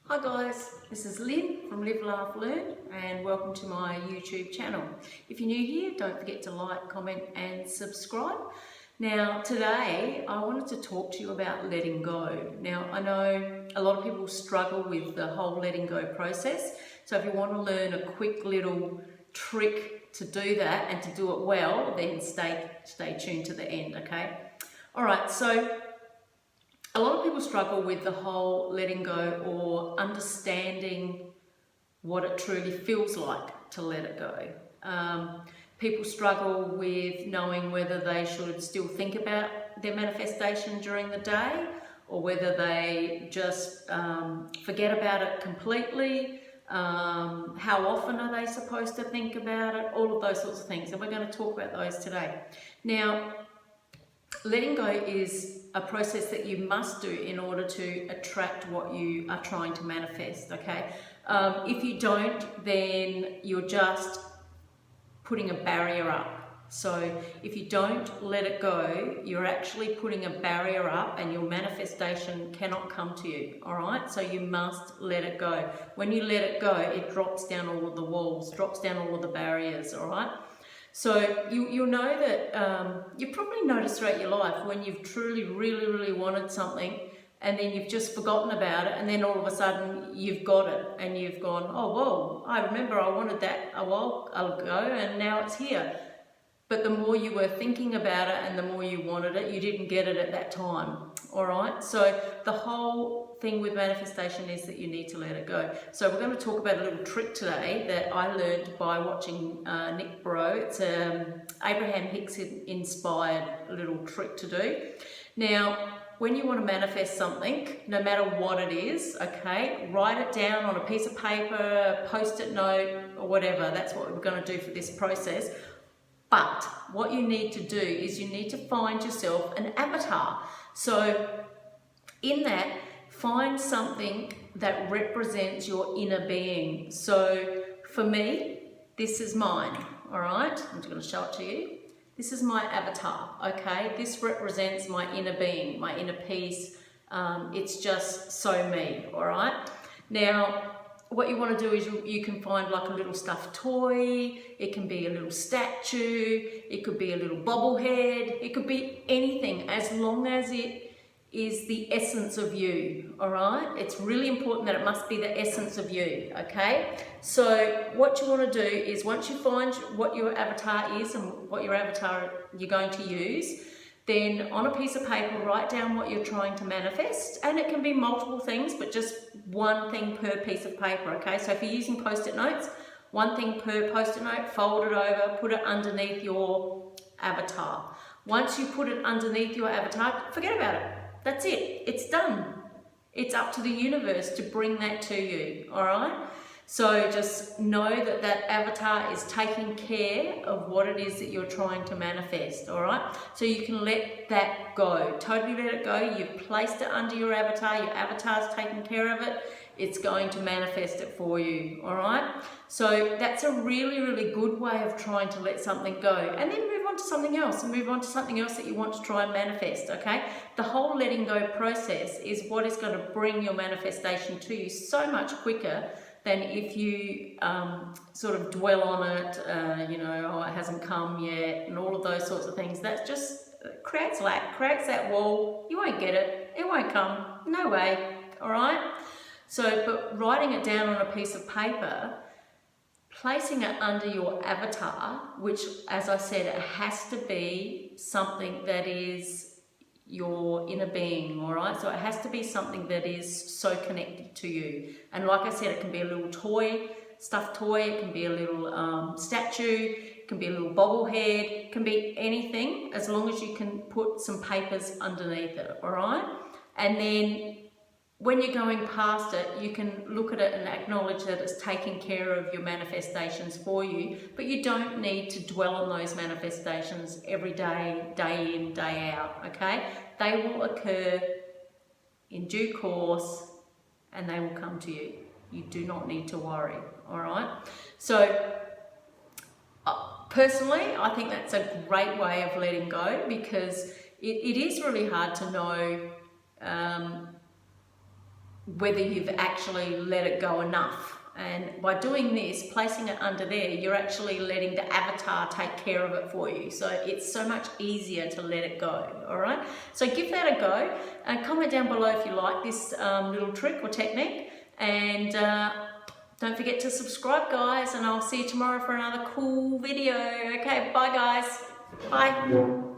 Hi guys, this is Lynn from Live, Laugh, Learn and welcome to my YouTube channel. If you're new here, don't forget to like, comment and subscribe. Now today I wanted to talk to you about letting go. Now I know a lot of people struggle with the whole letting go process, so if you want to learn a quick little trick to do that and to do it well, then stay tuned to the end, okay? Alright, so a lot of people struggle with the whole letting go or understanding what it truly feels like to let it go. People struggle with knowing whether they should still think about their manifestation during the day or whether they just forget about it completely. How often are they supposed to think about it? All of those sorts of things, and we're going to talk about those today. Now, letting go is a process that you must do in order to attract what you are trying to manifest, okay? If you don't, then you're just putting a barrier up. So if you don't let it go, you're actually putting a barrier up and your manifestation cannot come to you, all right? So you must let it go. When you let it go, it drops down all of the walls, drops down all of the barriers, all right? So you'll know that you've probably noticed throughout your life when you've truly, really wanted something and then you've just forgotten about it and then all of a sudden you've got it and you've gone, oh, whoa, I remember I wanted that a while ago and now it's here. But the more you were thinking about it and the more you wanted it, you didn't get it at that time, all right? So the whole thing with manifestation is that you need to let it go. So we're going to talk about a little trick today that I learned by watching Nick Breau. It's Abraham Hicks inspired little trick to do. Now, when you want to manifest something, no matter what it is, okay, write it down on a piece of paper, post-it note, or whatever. That's what we're going to do for this process. But what you need to do is you need to find yourself an avatar. So in that, find something that represents your inner being. So for me, this is mine, all right? I'm just going to show it to you. This is my avatar, okay? This represents my inner being, my inner peace. It's just so me, all right? Now, what you want to do is you can find like a little stuffed toy, it can be a little statue, it could be a little bobblehead, it could be anything as long as it is the essence of you, all right? It's really important that it must be the essence of you, okay? So what you want to do is once you find what your avatar is and what your avatar you're going to use, then on a piece of paper, write down what you're trying to manifest, and it can be multiple things, but just one thing per piece of paper, okay? So if you're using post-it notes, one thing per post-it note, fold it over, put it underneath your avatar. Once you put it underneath your avatar, forget about it. That's it, it's done. It's up to the universe to bring that to you, all right? So just know that that avatar is taking care of what it is that you're trying to manifest, all right? So you can let that go, totally let it go. You've placed it under your avatar's taking care of it. It's going to manifest it for you, all right? So that's a really good way of trying to let something go and then move on to something else and move on to something else that you want to try and manifest, okay? The whole letting go process is what is going to bring your manifestation to you so much quicker than if you sort of dwell on it, you know, oh, it hasn't come yet, and all of those sorts of things. That just creates that wall. You won't get it. It won't come. No way. All right? So, but writing it down on a piece of paper, placing it under your avatar, which, as I said, it has to be something that is your inner being, all right? So it has to be something that is so connected to you. And like I said, it can be a little toy, stuffed toy, it can be a little statue, it can be a little bobblehead, it can be anything as long as you can put some papers underneath it, all right? And then when you're going past it, you can look at it and acknowledge that it's taking care of your manifestations for you, but you don't need to dwell on those manifestations every day, day in, day out, okay? They will occur in due course and they will come to you. You do not need to worry, all right? So personally, I think that's a great way of letting go because it is really hard to know whether you've actually let it go enough. And by doing this, placing it under there, you're actually letting the avatar take care of it for you. So it's so much easier to let it go, all right? So give that a go. Comment down below if you like this little trick or technique. And don't forget to subscribe, guys, and I'll see you tomorrow for another cool video. Okay, bye, guys. Bye.